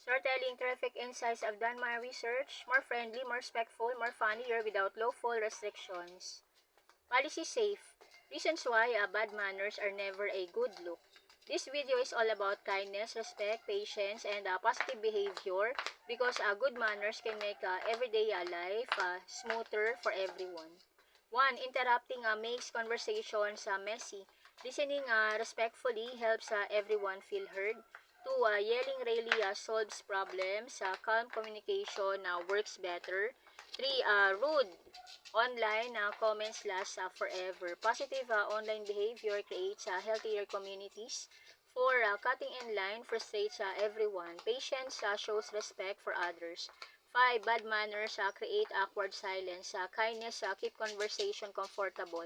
Storytelling terrific insights. I've done my research. More friendly, more respectful, more funnier without lawful restrictions. Policy safe. Reasons why bad manners are never a good look. This video is all about kindness, respect, patience, and positive behavior because good manners can make everyday life smoother for everyone. 1. Interrupting makes conversations messy. Listening respectfully helps everyone feel heard. 2. Yelling rarely solves problems. Calm communication works better. 3. Rude online comments last forever. Positive online behavior creates healthier communities. 4. Cutting in line frustrates everyone. Patience shows respect for others. 5. Bad manners create awkward silence. Kindness keep conversation comfortable.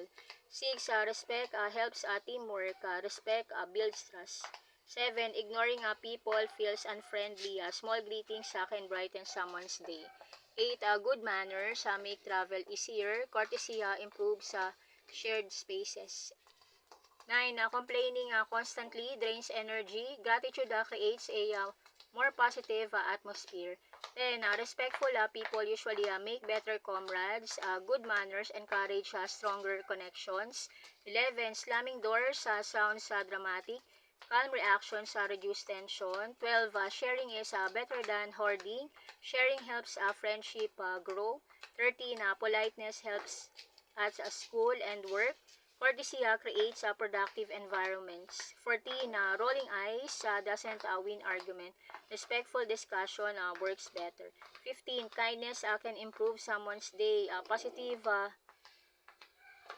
6. Respect helps teamwork. Respect builds trust. 7. Ignoring people feels unfriendly. Small greetings can brighten someone's day. 8. Good manners make travel easier. Courtesy improves shared spaces. 9. Complaining constantly drains energy. Gratitude creates a more positive atmosphere. 10. Respectful people usually make better comrades. Good manners encourage stronger connections. 11. Slamming doors sounds dramatic. Calm reactions reduce tension. 12. Sharing is better than hoarding. Sharing helps friendship grow. 13. Politeness helps at school and work. Courtesy creates productive environments. 14. Rolling eyes doesn't win argument. Respectful discussion works better. 15. Kindness can improve someone's day. Positive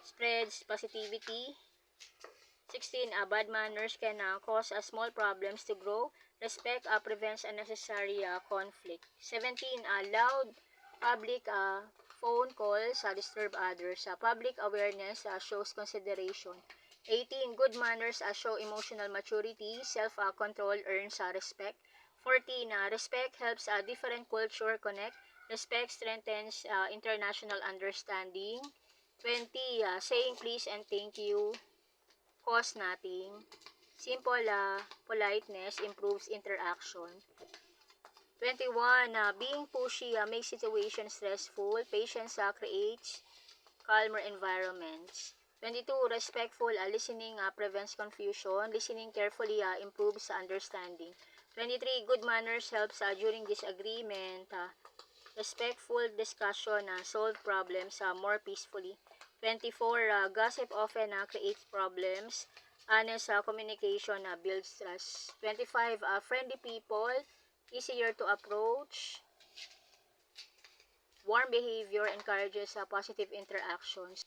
spreads positivity. 16. Bad manners can cause small problems to grow. Respect prevents unnecessary conflict. 17. Loud public phone calls disturb others. Public awareness shows consideration. 18. Good manners show emotional maturity. Self-control earns respect. 14. Respect helps different culture connect. Respect strengthens international understanding. 20. Saying please and thank you cost nothing. Simple politeness improves interaction. 21. Being pushy makes situations stressful. Patience creates calmer environments. 22. Respectful listening prevents confusion. Listening carefully improves understanding. 23. Good manners helps during disagreement. Respectful discussion solve problems more peacefully. 24. Gossip often creates problems. Honest communication builds trust. 25. Friendly people, easier to approach. Warm behavior encourages positive interactions.